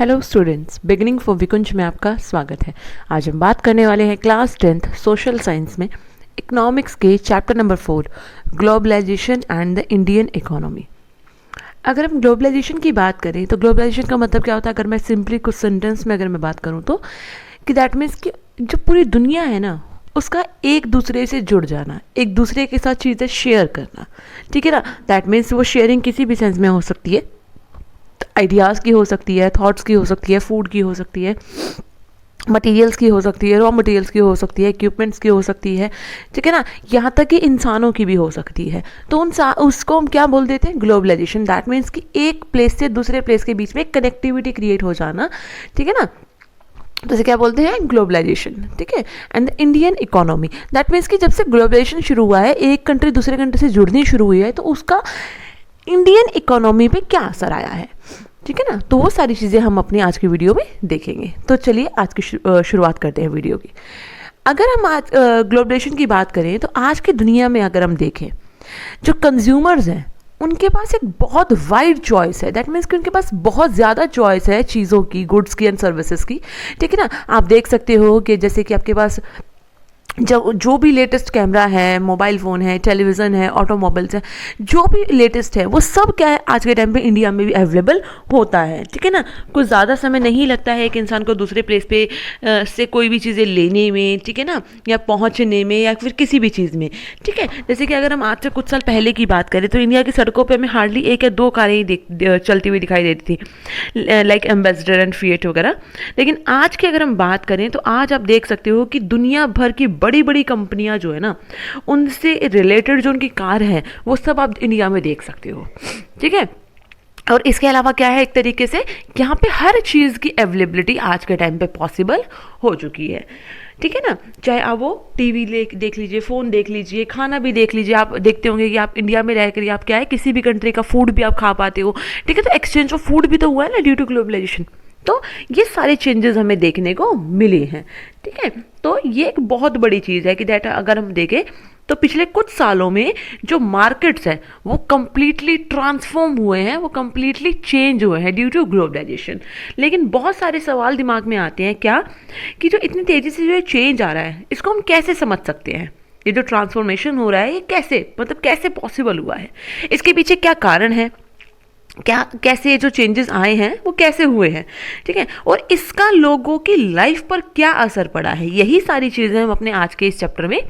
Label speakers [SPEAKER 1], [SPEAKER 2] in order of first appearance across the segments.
[SPEAKER 1] Hello students, beginning for विकुंज में आपका स्वागत है। आज हम बात करने वाले हैं क्लास 10th सोशल साइंस में इकोनॉमिक्स के chapter number 4 globalization and the Indian economy. अगर हम ग्लोबलाइजेशन की बात करें तो ग्लोबलाइजेशन का मतलब क्या होता है, अगर मैं सिंपली कुछ सेंटेंस में अगर मैं बात करूँ तो कि दैट मीन्स कि जो पूरी दुनिया है ना उसका एक दूसरे से जुड़ जाना, एक दूसरे के साथ चीज़ें शेयर करना। ठीक है ना, दैट मीन्स वो शेयरिंग किसी भी सेंस में हो सकती है, आइडियाज़ की हो सकती है, थॉट्स की हो सकती है, फूड की हो सकती है, मटेरियल्स की हो सकती है, रॉ मटेरियल्स की हो सकती है, इक्विपमेंट्स की हो सकती है। ठीक है ना, यहाँ तक कि इंसानों की भी हो सकती है। तो उसको हम क्या बोल देते हैं, ग्लोबलाइजेशन। दैट मीन्स कि एक प्लेस से दूसरे प्लेस के बीच में कनेक्टिविटी क्रिएट हो जाना। ठीक है ना, तो इसे क्या बोलते हैं, ग्लोबलाइजेशन। ठीक है, and the Indian economy, that means कि जब से ग्लोबलाइजेशन शुरू हुआ है, एक कंट्री दूसरे कंट्री से जुड़नी शुरू हुई है, तो उसका इंडियन इकोनॉमी पे क्या असर आया है। ठीक है ना, तो वो सारी चीज़ें हम अपनी आज की वीडियो में देखेंगे। तो चलिए आज की शुरुआत करते हैं वीडियो की। अगर हम आज ग्लोबलाइजेशन की बात करें तो आज की दुनिया में अगर हम देखें, जो कंज्यूमर्स हैं उनके पास एक बहुत वाइड चॉइस है। दैट मीन्स कि उनके पास बहुत ज़्यादा चॉइस है चीज़ों की, गुड्स की एंड सर्विसेज की। ठीक है ना, आप देख सकते हो कि जैसे कि आपके पास जो भी लेटेस्ट कैमरा है, मोबाइल फ़ोन है, टेलीविज़न है, ऑटोमोबाइल्स है, जो भी लेटेस्ट है वो सब क्या है आज के टाइम पे इंडिया में भी अवेलेबल होता है। ठीक है ना, कुछ ज़्यादा समय नहीं लगता है एक इंसान को दूसरे प्लेस पे से कोई भी चीज़ें लेने में, ठीक है ना, या पहुंचने में, या फिर किसी भी चीज़ में। ठीक है, जैसे कि अगर हम आज से कुछ साल पहले की बात करें तो इंडिया की सड़कों पर हमें हार्डली 1 या 2 कारें ही चलती हुई दिखाई देती थी, लाइक एम्बेसडर एंड फिएट वगैरह। लेकिन आज की अगर हम बात करें तो आज आप देख सकते हो कि दुनिया भर की बड़ी बड़ी कंपनियां जो है ना, उनसे रिलेटेड जो उनकी कार है वो सब आप इंडिया में देख सकते हो। ठीक है, और इसके अलावा क्या है, एक तरीके से यहाँ पे हर चीज़ की अवेलेबिलिटी आज के टाइम पे पॉसिबल हो चुकी है। ठीक है ना, चाहे आप वो टीवी देख लीजिए, फ़ोन देख लीजिए, खाना भी देख लीजिए। आप देखते होंगे कि आप इंडिया में रह कर आप क्या है, किसी भी कंट्री का फूड भी आप खा पाते हो। ठीक है, तो एक्सचेंज ऑफ फूड भी तो हुआ है ना ड्यू टू ग्लोबलाइजेशन। तो ये सारे चेंजेस हमें देखने को मिले हैं। ठीक है, तो ये एक बहुत बड़ी चीज़ है कि दैट अगर हम देखें तो पिछले कुछ सालों में जो मार्केट्स हैं वो कम्प्लीटली ट्रांसफॉर्म हुए हैं, वो कम्प्लीटली चेंज हुए हैं ड्यू टू ग्लोबलाइजेशन। लेकिन बहुत सारे सवाल दिमाग में आते हैं क्या, कि जो इतनी तेज़ी से जो चेंज आ रहा है इसको हम कैसे समझ सकते हैं, ये जो ट्रांसफॉर्मेशन हो रहा है ये कैसे, मतलब कैसे पॉसिबल हुआ है, इसके पीछे क्या कारण है, क्या कैसे जो चेंजेस आए हैं वो कैसे हुए हैं। ठीक है, और इसका लोगों की लाइफ पर क्या असर पड़ा है, यही सारी चीज़ें हम अपने आज के इस चैप्टर में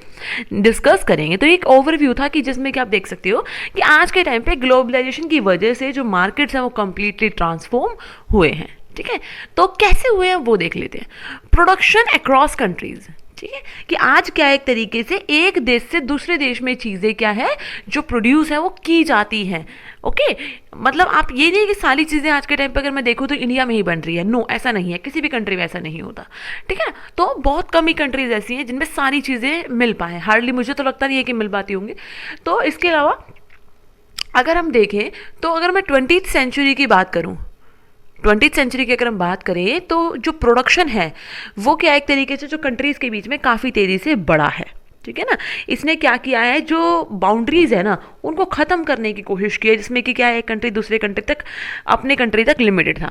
[SPEAKER 1] डिस्कस करेंगे। तो एक ओवरव्यू था कि जिसमें कि आप देख सकते हो कि आज के टाइम पे ग्लोबलाइजेशन की वजह से जो मार्केट्स हैं वो कम्प्लीटली ट्रांसफॉर्म हुए हैं। ठीक है, तो कैसे हुए हैं वो देख लेते हैं। प्रोडक्शन अक्रॉस कंट्रीज, ठीक है, कि आज क्या है, एक तरीके से एक देश से दूसरे देश में चीज़ें क्या है जो प्रोड्यूस है वो की जाती हैं। ओके, मतलब आप ये नहीं कि सारी चीज़ें आज के टाइम पे अगर मैं देखूँ तो इंडिया में ही बन रही है, नो ऐसा नहीं है, किसी भी कंट्री में ऐसा नहीं होता। ठीक है, तो बहुत कम ही कंट्रीज ऐसी हैं जिनमें सारी चीज़ें मिल पाए, हार्डली, मुझे तो लगता नहीं है कि मिल पाती होंगी। तो इसके अलावा अगर हम देखें तो अगर मैं 20th सेंचुरी की बात करूँ, 20th सेंचुरी की अगर हम बात करें तो जो प्रोडक्शन है वो क्या एक तरीके से जो कंट्रीज़ के बीच में काफ़ी तेज़ी से बढ़ा है। ठीक है ना, इसने क्या किया है, जो बाउंड्रीज है ना उनको ख़त्म करने की कोशिश की है, जिसमें कि क्या है, एक कंट्री दूसरे कंट्री तक, अपने कंट्री तक लिमिटेड था।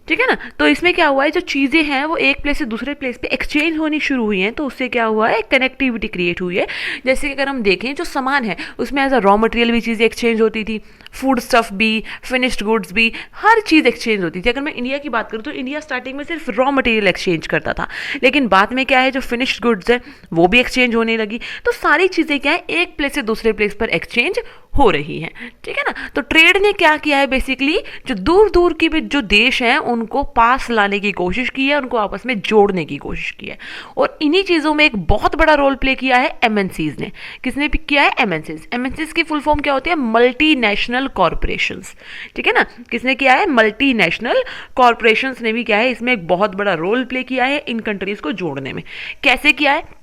[SPEAKER 1] ठीक है ना, तो इसमें क्या हुआ है, जो चीज़ें हैं वो एक प्लेस से दूसरे प्लेस पे एक्सचेंज होनी शुरू हुई हैं, तो उससे क्या हुआ है, कनेक्टिविटी क्रिएट हुई है। जैसे कि अगर हम देखें जो सामान है उसमें एज अ रॉ मटेरियल भी चीज़ें एक्सचेंज होती थी, फूड स्टफ भी, फिनिश्ड गुड्स भी, हर चीज़ एक्सचेंज होती थी। अगर मैं इंडिया की बात करूँ तो इंडिया स्टार्टिंग में सिर्फ रॉ मटेरियल एक्सचेंज करता था, लेकिन बाद में क्या है, जो फिनिश्ड गुड्स है वो भी एक्सचेंज होने लगी। तो सारी चीज़ें क्या है, एक प्लेस से दूसरे प्लेस पर एक्सचेंज हो रही है। ठीक है ना, तो ट्रेड ने क्या किया है, बेसिकली जो दूर दूर की भी जो देश हैं उनको पास लाने की कोशिश की है, उनको आपस में जोड़ने की कोशिश की है। और इन्हीं चीज़ों में एक बहुत बड़ा रोल प्ले किया है एमएनसीज ने। किसने भी किया है, एमएनसीज। एमएनसीज की फुल फॉर्म क्या होती है, मल्टी नेशनल कॉरपोरेशंस। ठीक है ना, किसने किया है, मल्टी नेशनल कॉरपोरेशंस ने भी क्या है, इसमें एक बहुत बड़ा रोल प्ले किया है इन कंट्रीज को जोड़ने में। कैसे किया है,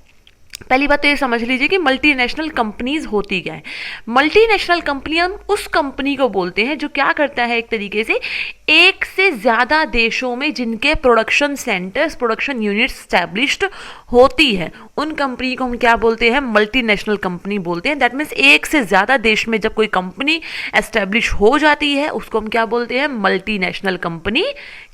[SPEAKER 1] पहली बात तो ये समझ लीजिए कि मल्टीनेशनल कंपनीज होती क्या है। मल्टीनेशनल कंपनी हम उस कंपनी को बोलते हैं जो क्या करता है, एक तरीके से एक से ज़्यादा देशों में जिनके production centres, production units established होती है, उन कंपनी को हम क्या बोलते हैं? मल्टीनेशनल कंपनी बोलते हैं। दैट मीन्स एक से ज़्यादा देश में जब कोई कंपनी एस्टैब्लिश हो जाती है उसको हम क्या बोलते हैं? मल्टीनेशनल कंपनी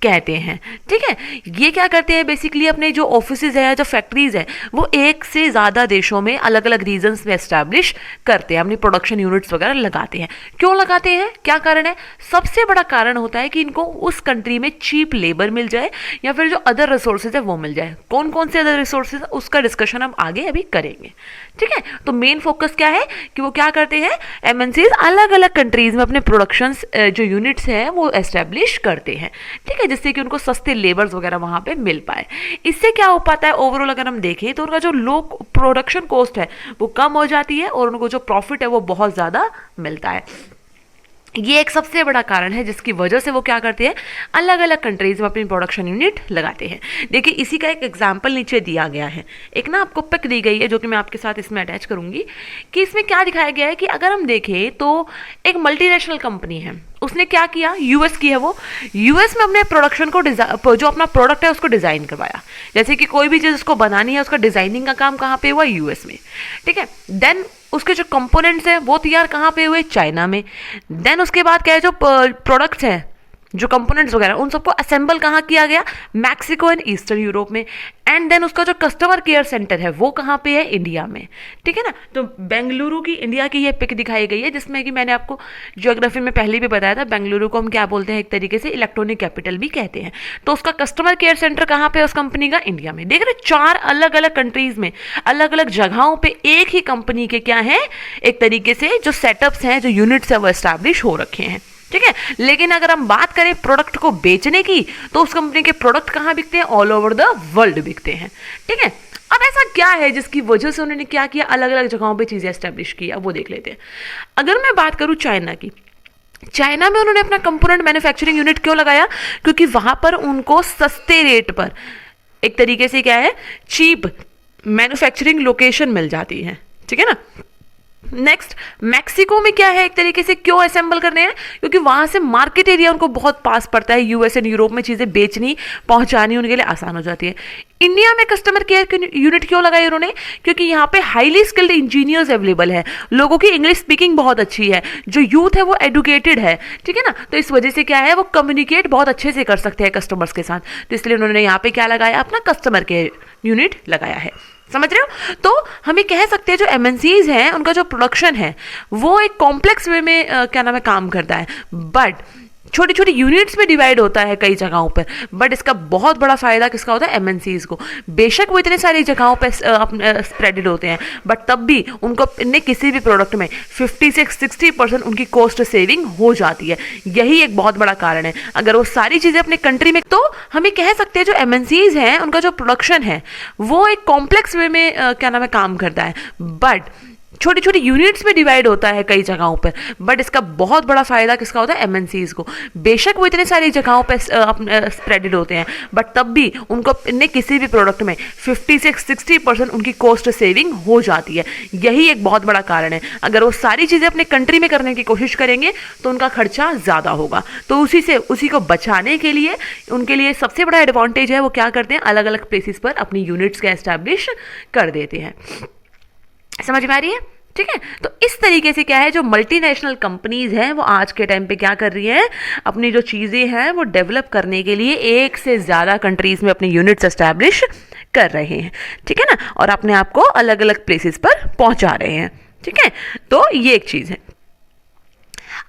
[SPEAKER 1] कहते हैं। ठीक है, ये क्या करते हैं? बेसिकली अपने जो ऑफिसेज है या जो फैक्ट्रीज है वो एक से ज़्यादा देशों में अलग अलग रीजन्स में एस्टैब्लिश करते हैं, अपनी प्रोडक्शन यूनिट्स वगैरह लगाते हैं। क्यों लगाते हैं? क्या कारण है? सबसे बड़ा कारण होता है कि इनको उस कंट्री में चीप लेबर मिल जाए या फिर जो अदर रिसोर्सेज है वो मिल जाए। कौन कौन से अदर रिसोर्सेज, उसका डिस्कशन हम आगे अभी करेंगे। ठीक है, तो मेन फोकस क्या है कि वो क्या करते हैं? एमएनसीज अलग अलग कंट्रीज में अपने प्रोडक्शन जो यूनिट्स हैं वो एस्टेब्लिश करते हैं। ठीक है, जिससे कि उनको सस्ते लेबर्स वगैरह वहां पे मिल पाए। इससे क्या हो पाता है? ओवरऑल अगर हम देखें तो उनका जो लो प्रोडक्शन कॉस्ट है वो कम हो जाती है और उनको जो प्रॉफिट है वो बहुत ज़्यादा मिलता है। ये एक सबसे बड़ा कारण है जिसकी वजह से वो क्या करते हैं? अलग अलग कंट्रीज में अपनी प्रोडक्शन यूनिट लगाते हैं। देखिए, इसी का एक एग्जांपल नीचे दिया गया है। एक ना आपको पिक दी गई है जो कि मैं आपके साथ इसमें अटैच करूंगी कि इसमें क्या दिखाया गया है कि अगर हम देखें तो एक मल्टीनेशनल कंपनी है, उसने क्या किया? यूएस की है वो, यूएस में अपने प्रोडक्शन को जो अपना प्रोडक्ट है उसको डिज़ाइन करवाया। जैसे कि कोई भी चीज़ उसको बनानी है उसका डिज़ाइनिंग का काम कहाँ पे हुआ? यूएस में। ठीक है, देन उसके जो कंपोनेंट्स हैं वो तैयार कहाँ पे हुए? चाइना में। देन उसके बाद क्या है, जो प्रोडक्ट्स हैं, जो कंपोनेंट्स वगैरह, उन सबको असेंबल कहाँ किया गया? मैक्सिको एंड ईस्टर्न यूरोप में। एंड देन उसका जो कस्टमर केयर सेंटर है वो कहाँ पे है? इंडिया में। ठीक है ना, तो बेंगलुरु की इंडिया की ये पिक दिखाई गई है जिसमें कि मैंने आपको ज्योग्राफी में पहले भी बताया था, बेंगलुरु को हम क्या बोलते हैं? एक तरीके से इलेक्ट्रॉनिक कैपिटल भी कहते हैं। तो उसका कस्टमर केयर सेंटर कहाँ पे है उस कंपनी का? इंडिया में। देख रहे, 4 अलग अलग कंट्रीज में अलग अलग जगहों पे एक ही कंपनी के क्या है? एक तरीके से जो सेटअप्स हैं, जो यूनिट्स है वो एस्टैब्लिश हो रखे हैं। ठीक है, लेकिन अगर हम बात करें प्रोडक्ट को बेचने की तो उस कंपनी के प्रोडक्ट कहाँ बिकते हैं? ऑल ओवर द वर्ल्ड बिकते हैं। ठीक है, अब ऐसा क्या है जिसकी वजह से उन्होंने क्या किया? अलग अलग जगहों पे चीजें एस्टेब्लिश की। अब वो देख लेते हैं। अगर मैं बात करूं चाइना की, चाइना में उन्होंने अपना कंपोनेंट मैन्युफैक्चरिंग यूनिट क्यों लगाया? क्योंकि वहां पर उनको सस्ते रेट पर एक तरीके से क्या है? चीप मैन्युफैक्चरिंग लोकेशन मिल जाती है। ठीक है ना। नेक्स्ट, मैक्सिको में क्या है? एक तरीके से क्यों असेंबल करने हैं? क्योंकि वहां से मार्केट एरिया उनको बहुत पास पड़ता है, यूएस एंड यूरोप में चीजें बेचनी पहुंचानी उनके लिए आसान हो जाती है। इंडिया में कस्टमर केयर यूनिट क्यों लगाई उन्होंने? क्योंकि यहाँ पे हाईली स्किल्ड इंजीनियर्स अवेलेबल है, लोगों की इंग्लिश स्पीकिंग बहुत अच्छी है, जो यूथ है वो एडुकेटेड है। ठीक है ना, तो इस वजह से क्या है? वो कम्युनिकेट बहुत अच्छे से कर सकते हैं कस्टमर्स के साथ। तो इसलिए उन्होंने यहाँ पे क्या लगाया? अपना कस्टमर केयर यूनिट लगाया है। समझ रहे हो? तो हम ये कह सकते हैं जो एमएनसीज हैं उनका जो प्रोडक्शन है वो एक कॉम्प्लेक्स वे में क्या नाम है, काम करता है, बट छोटी छोटी यूनिट्स में डिवाइड होता है कई जगहों पर। बट इसका बहुत बड़ा फायदा किसका होता है? एमएनसीज को। बेशक वो इतने सारी जगहों पर स्प्रेडेड होते हैं, बट तब भी उनको इन्हें किसी भी प्रोडक्ट में 50 से 60% उनकी कॉस्ट सेविंग हो जाती है। यही एक बहुत बड़ा कारण है। अगर वो सारी चीजें अपने कंट्री में, तो हमें कह सकते हैं जो एमएनसीज हैं उनका जो प्रोडक्शन है वो एक कॉम्प्लेक्स वे में क्या नाम है, काम करता है, बट छोटी छोटी यूनिट्स में डिवाइड होता है कई जगहों पर। बट इसका बहुत बड़ा फायदा किसका होता है? एमएनसीज को। बेशक वो इतने सारी जगहों पर स्प्रेडेड होते हैं, बट तब भी उनको इन्हें किसी भी प्रोडक्ट में 50 से 60% उनकी कॉस्ट सेविंग हो जाती है। यही एक बहुत बड़ा कारण है। अगर वो सारी चीज़ें अपने कंट्री में करने की कोशिश करेंगे तो उनका खर्चा ज़्यादा होगा। तो उसी को बचाने के लिए उनके लिए सबसे बड़ा एडवांटेज है, वो क्या करते हैं? अलग अलग प्लेसेस पर अपनी यूनिट्स का एस्टैब्लिश कर देते हैं। समझ में आ रही है? ठीक है, तो इस तरीके से क्या है, जो मल्टीनेशनल कंपनीज हैं वो आज के टाइम पे क्या कर रही हैं? अपनी जो चीज़ें हैं वो डेवलप करने के लिए एक से ज़्यादा कंट्रीज में अपने यूनिट्स एस्टैब्लिश कर रहे हैं। ठीक है ना, और अपने आप को अलग अलग प्लेसेस पर पहुंचा रहे हैं। ठीक है, तो ये एक चीज़ है।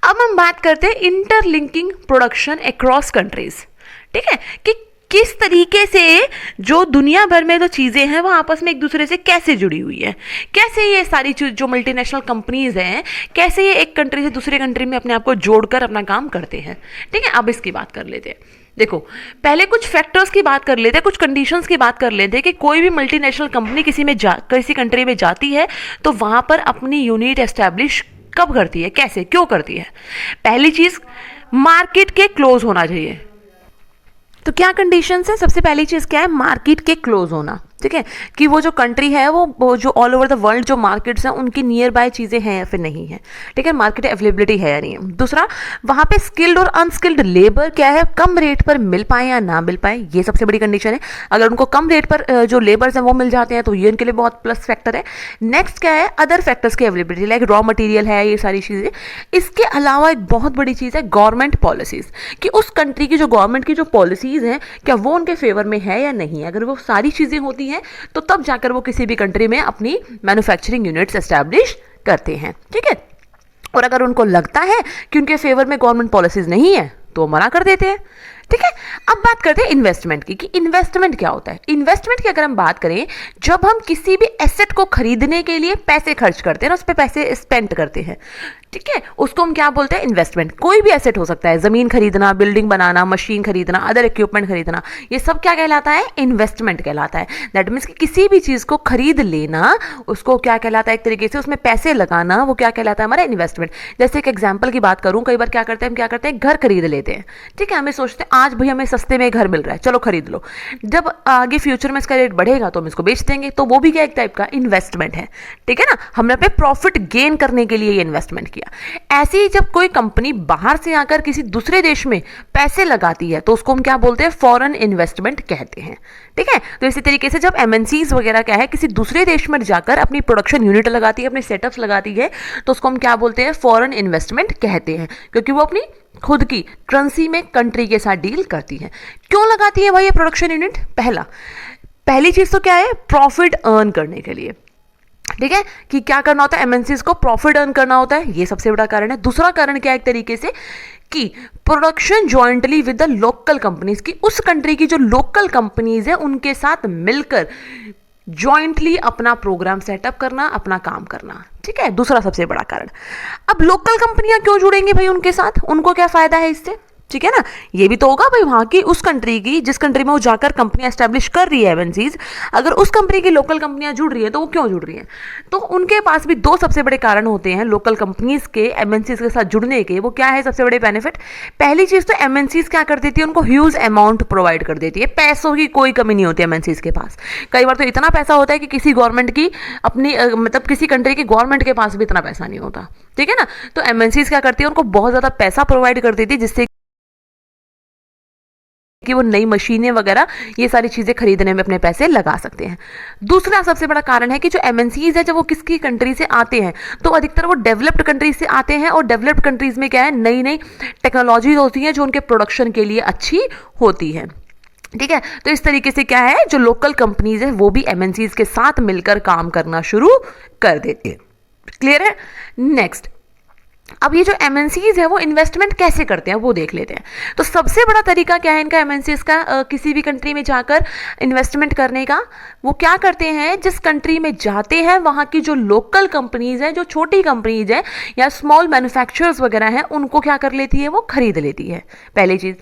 [SPEAKER 1] अब हम बात करते हैं इंटरलिंकिंग प्रोडक्शन अक्रॉस कंट्रीज। ठीक है, कि किस तरीके से जो दुनिया भर में जो चीज़ें हैं वो आपस में एक दूसरे से कैसे जुड़ी हुई है, कैसे ये सारी जो मल्टीनेशनल कंपनीज हैं कैसे ये एक कंट्री से दूसरे कंट्री में अपने आप को जोड़कर अपना काम करते हैं। ठीक है, अब इसकी बात कर लेते हैं। देखो, पहले कुछ फैक्टर्स की बात कर लेते हैं, कुछ कंडीशंस की बात कर लेते हैं कि कोई भी मल्टीनेशनल कंपनी किसी कंट्री में जाती है तो वहां पर अपनी यूनिट एस्टैब्लिश कब करती है, कैसे, क्यों करती है। पहली चीज, मार्केट के क्लोज होना चाहिए। तो क्या कंडीशंस है? सबसे पहली चीज क्या है? मार्केट के क्लोज होना। ठीक है, कि वो जो कंट्री है वो जो ऑल ओवर द वर्ल्ड जो मार्केट्स हैं उनकी नियर बाय चीज़ें हैं या फिर नहीं है, ठीक है, मार्केट अवेलेबिलिटी है या नहीं है। दूसरा, वहाँ पे स्किल्ड और अनस्किल्ड लेबर क्या है, कम रेट पर मिल पाए या ना मिल पाए, ये सबसे बड़ी कंडीशन है। अगर उनको कम रेट पर जो लेबर्स हैं वो मिल जाते हैं तो ये उनके लिए बहुत प्लस फैक्टर है। नेक्स्ट क्या है, अदर फैक्टर्स की अवेलेबिलिटी, लाइक रॉ मटेरियल है, ये सारी चीज़ें। इसके अलावा एक बहुत बड़ी चीज़ है गवर्नमेंट पॉलिसीज़, कि उस कंट्री की जो गवर्नमेंट की जो पॉलिसीज़ हैं क्या वो उनके फेवर में है या नहीं है। अगर वो सारी चीज़ें होती हैं तो तब जाकर वो किसी भी कंट्री में अपनी मैन्युफैक्चरिंग यूनिट्स एस्टैब्लिश करते हैं, ठीक है। और अगर उनको लगता है कि उनके फेवर में गवर्नमेंट पॉलिसीज नहीं है तो वो मना कर देते हैं, ठीक है। अब बात करते हैं इन्वेस्टमेंट की, कि इन्वेस्टमेंट क्या होता है। इन्वेस्टमेंट की अगर हम बात करें, जब हम किसी भी एसेट को खरीदने के लिए पैसे खर्च करते हैं ना, उस पर पैसे स्पेंड करते हैं, ठीक है, उसको हम क्या बोलते हैं, इन्वेस्टमेंट। कोई भी एसेट हो सकता है, जमीन खरीदना, बिल्डिंग बनाना, मशीन खरीदना, अदर इक्विपमेंट खरीदना, ये सब क्या कहलाता है, इन्वेस्टमेंट कहलाता है। दैट मीन्स कि किसी भी चीज को खरीद लेना, उसको क्या कहलाता है, एक तरीके से उसमें पैसे लगाना, वो क्या कहलाता है, हमारा इन्वेस्टमेंट। जैसे एक एग्जाम्पल की बात करूं, कई बार क्या करते हैं, हम क्या करते हैं, घर खरीद लेते हैं, ठीक है, हमें सोचते हैं आज भाई हमें सस्ते में घर मिल रहा है, चलो खरीद लो। जब आगे फ्यूचर में इसका रेट बढ़ेगा तो हम इसको बेच देंगे, तो वो भी क्या एक टाइप का इन्वेस्टमेंट है, ठीक है ना। हमने अपने प्रॉफिट गेन करने के लिए ये इन्वेस्टमेंट किया। ऐसे ही जब कोई कंपनी बाहर से आकर किसी दूसरे देश में पैसे लगाती है तो उसको हम क्या बोलते हैं, फॉरेन इन्वेस्टमेंट कहते हैं, ठीक है। तो इसी तरीके से जब एमएनसीज वगैरह क्या है, किसी दूसरे देश में जाकर अपनी प्रोडक्शन यूनिट लगाती है, अपने सेटअप्स लगाती है, तो उसको हम क्या बोलते हैं, फॉरेन इन्वेस्टमेंट कहते हैं, क्योंकि वो अपनी खुद की करेंसी में कंट्री के साथ डील करती है। क्यों लगाती है भाई ये प्रोडक्शन यूनिट? पहली चीज तो क्या है, प्रॉफिट अर्न करने के लिए, ठीक है, कि क्या करना होता है, एमएनसीज को प्रॉफिट अर्न करना होता है, ये सबसे बड़ा कारण है। दूसरा कारण क्या है, एक तरीके से कि production jointly with the local companies, की उस कंट्री की जो लोकल कंपनीज है उनके साथ मिलकर जॉइंटली अपना प्रोग्राम सेटअप करना, अपना काम करना, ठीक है, दूसरा सबसे बड़ा कारण। अब लोकल कंपनियां क्यों जुड़ेंगी भाई उनके साथ, उनको क्या फायदा है इससे, ठीक है ना। ये भी तो होगा भाई वहां की, उस कंट्री की, जिस कंट्री में वो जाकर कंपनी एस्टेब्लिश कर रही है एमएनसीज, अगर उस कंपनी की लोकल कंपनियां जुड़ रही है तो वो क्यों जुड़ रही हैं, तो उनके पास भी दो सबसे बड़े कारण होते हैं लोकल कंपनीज के एमएनसीज के साथ जुड़ने के। वो क्या है सबसे बड़े बेनिफिट? पहली चीज तो एमएनसीज क्या कर देती है, उनको ह्यूज अमाउंट प्रोवाइड कर देती है, पैसों की कोई कमी नहीं होती एमएनसीज के पास। कई बार तो इतना पैसा होता है कि किसी गवर्नमेंट की अपनी मतलब किसी कंट्री की गवर्नमेंट के पास भी इतना पैसा नहीं होता, ठीक है ना। तो एमएनसीज क्या करती है, उनको बहुत ज्यादा पैसा प्रोवाइड कर देती है, जिससे कि वो नई मशीनें वगैरह ये सारी चीजें खरीदने में अपने पैसे लगा सकते हैं। दूसरा सबसे बड़ा कारण है कि जो एमएनसीज है जब वो किसकी कंट्री से आते हैं तो अधिकतर वो डेवलप्ड कंट्रीज से आते हैं, और डेवलप्ड कंट्रीज में क्या है, नई नई टेक्नोलॉजीज होती हैं जो उनके प्रोडक्शन के लिए अच्छी होती है, ठीक है। तो इस तरीके से क्या है, जो लोकल कंपनीज है वो भी एमएनसीज के साथ मिलकर काम करना शुरू कर देती है। क्लियर है? नेक्स्ट, अब ये जो एमएनसीज है वो इन्वेस्टमेंट कैसे करते हैं वो देख लेते हैं। तो सबसे बड़ा तरीका क्या है इनका एमएनसीज का किसी भी कंट्री में जाकर इन्वेस्टमेंट करने का? वो क्या करते हैं, जिस कंट्री में जाते हैं वहाँ की जो लोकल कंपनीज हैं, जो छोटी कंपनीज हैं या स्मॉल मैन्युफैक्चरर्स वगैरह हैं, उनको क्या कर लेती है, वो खरीद लेती है। पहली चीज़,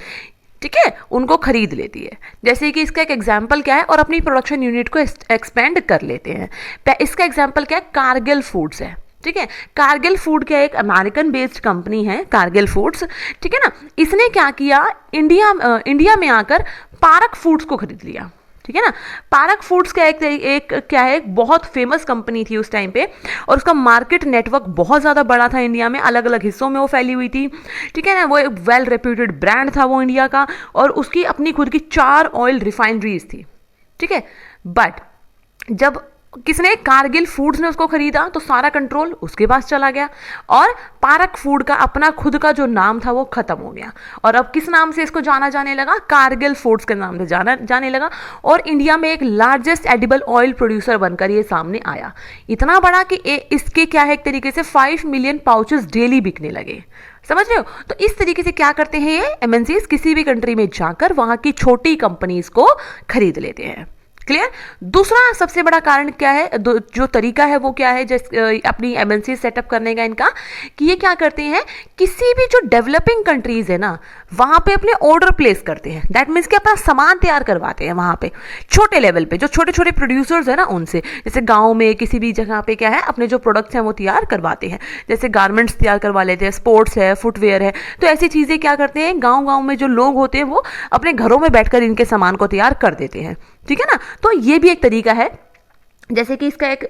[SPEAKER 1] ठीक है, उनको खरीद लेती है। जैसे कि इसका एक एग्जाम्पल क्या है, और अपनी प्रोडक्शन यूनिट को एक्सपेंड कर लेते हैं। इसका एग्जाम्पल क्या है, कारगिल फूड्स है, ठीक है। कारगिल फूड क्या है, एक अमेरिकन बेस्ड कंपनी है कारगिल फूड्स, ठीक है ना। इसने क्या किया, इंडिया में आकर पारक फूड्स को खरीद लिया, ठीक है ना। पारक फूड्स का एक बहुत फेमस कंपनी थी उस टाइम पे, और उसका मार्केट नेटवर्क बहुत ज़्यादा बड़ा था इंडिया में, अलग अलग हिस्सों में वो फैली हुई थी, ठीक है ना। वो एक वेल रेप्यूटेड ब्रांड था वो इंडिया का, और उसकी अपनी खुद की 4 ऑयल रिफाइनरीज थी, ठीक है। बट जब किसने, कारगिल फूड्स ने उसको खरीदा तो सारा कंट्रोल उसके पास चला गया, और पारक फूड का अपना खुद का जो नाम था वो खत्म हो गया, और अब किस नाम से इसको जाना जाने लगा, कारगिल फूड्स के नाम से जाने लगा, और इंडिया में एक लार्जेस्ट एडिबल ऑयल प्रोड्यूसर बनकर ये सामने आया। इतना बड़ा कि इसके क्या है, एक तरीके से 5 मिलियन पाउचेस डेली बिकने लगे, समझ रहे हो। तो इस तरीके से क्या करते हैं ये एमएनसीज, किसी भी कंट्री में जाकर वहां की छोटी कंपनीज को खरीद लेते हैं। क्लियर? दूसरा सबसे बड़ा कारण क्या है, जो तरीका है वो क्या है, अपनी एमएनसी सेटअप करने का इनका, कि ये क्या करते हैं, किसी भी जो डेवलपिंग कंट्रीज है ना वहां पे अपने ऑर्डर प्लेस करते हैं। दैट मीन्स कि अपना सामान तैयार करवाते हैं वहां पे छोटे लेवल पे, जो छोटे छोटे प्रोड्यूसर्स है ना उनसे, जैसे गाँव में किसी भी जगह पे क्या है, अपने जो प्रोडक्ट्स हैं वो तैयार करवाते हैं, जैसे गारमेंट्स तैयार करवा लेते हैं, स्पोर्ट्स है, फुटवेयर है, तो ऐसी चीजें क्या करते हैं, गाँव गाँव में जो लोग होते हैं वो अपने घरों में बैठकर इनके सामान को तैयार कर देते हैं, ठीक है ना। तो ये भी एक तरीका है। जैसे कि इसका एक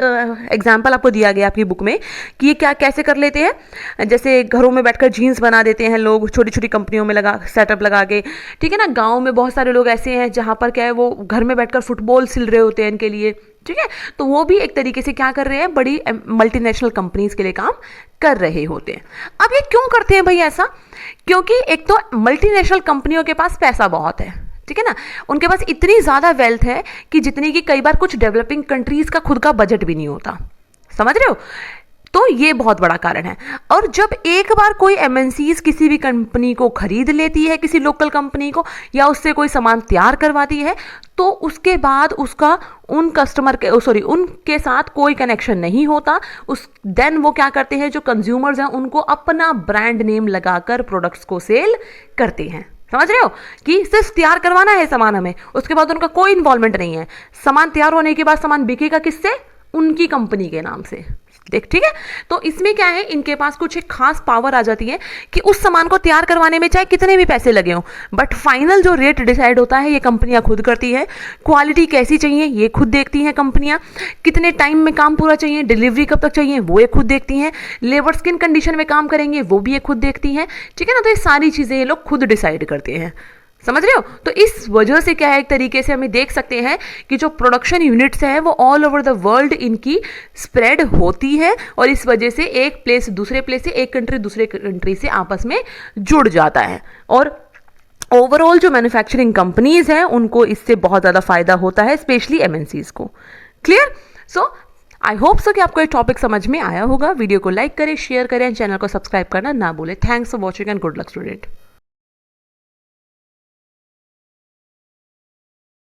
[SPEAKER 1] एग्जाम्पल आपको दिया गया आपकी बुक में कि ये क्या कैसे कर लेते हैं। जैसे घरों में बैठकर जीन्स बना देते हैं लोग, छोटी छोटी कंपनियों में लगा सेटअप लगा के, ठीक है ना। गांव में बहुत सारे लोग ऐसे हैं जहां पर क्या है वो घर में बैठकर फुटबॉल सिल रहे होते हैं इनके लिए, ठीक है। तो वो भी एक तरीके से क्या कर रहे हैं, बड़ी मल्टीनेशनल कंपनीज के लिए काम कर रहे होते हैं। अब ये क्यों करते हैं भाई ऐसा? क्योंकि एक तो मल्टीनेशनल कंपनियों के पास पैसा बहुत है, ठीक है ना। उनके पास इतनी ज़्यादा वेल्थ है कि जितनी कि कई बार कुछ डेवलपिंग कंट्रीज का खुद का बजट भी नहीं होता, समझ रहे हो। तो ये बहुत बड़ा कारण है। और जब एक बार कोई एमएनसीज किसी भी कंपनी को खरीद लेती है, किसी लोकल कंपनी को, या उससे कोई सामान तैयार करवाती है, तो उसके बाद उसका उन कस्टमर के उनके साथ कोई कनेक्शन नहीं होता। देन वो क्या करते हैं, जो कंज्यूमर्स हैं उनको अपना ब्रांड नेम लगाकर प्रोडक्ट्स को सेल करते हैं। समझ रहे हो कि सिर्फ तैयार करवाना है सामान हमें, उसके बाद उनका कोई इन्वॉल्वमेंट नहीं है। सामान तैयार होने के बाद सामान बिकेगा किससे? उनकी कंपनी के नाम से। ठीक है। तो इसमें क्या है, इनके पास कुछ एक खास पावर आ जाती है कि उस सामान को तैयार करवाने में चाहे कितने भी पैसे लगे हों, बट फाइनल जो रेट डिसाइड होता है ये कंपनियां खुद करती है। क्वालिटी कैसी चाहिए ये खुद देखती हैं कंपनियां। कितने टाइम में काम पूरा चाहिए, डिलीवरी कब तक चाहिए वो ये खुद देखती हैं। लेबर किन कंडीशन में काम करेंगे वो भी ये खुद देखती हैं, ठीक है ना। तो ये सारी चीजें ये लोग खुद डिसाइड करते हैं, समझ रहे हो। तो इस वजह से क्या है, एक तरीके से हमें देख सकते हैं कि जो प्रोडक्शन यूनिट्स है वो ऑल ओवर द वर्ल्ड इनकी स्प्रेड होती है, और इस वजह से एक प्लेस दूसरे प्लेस से, एक कंट्री दूसरे कंट्री से आपस में जुड़ जाता है। और ओवरऑल जो मैन्युफैक्चरिंग कंपनीज हैं उनको इससे बहुत ज़्यादा फायदा होता है, स्पेशली एमएनसीज को। Clear? So I hope so कि आपको ये टॉपिक समझ में आया होगा। वीडियो को लाइक करें, शेयर करें, चैनल को सब्सक्राइब करना ना भूलें। Thanks for watching and good luck student.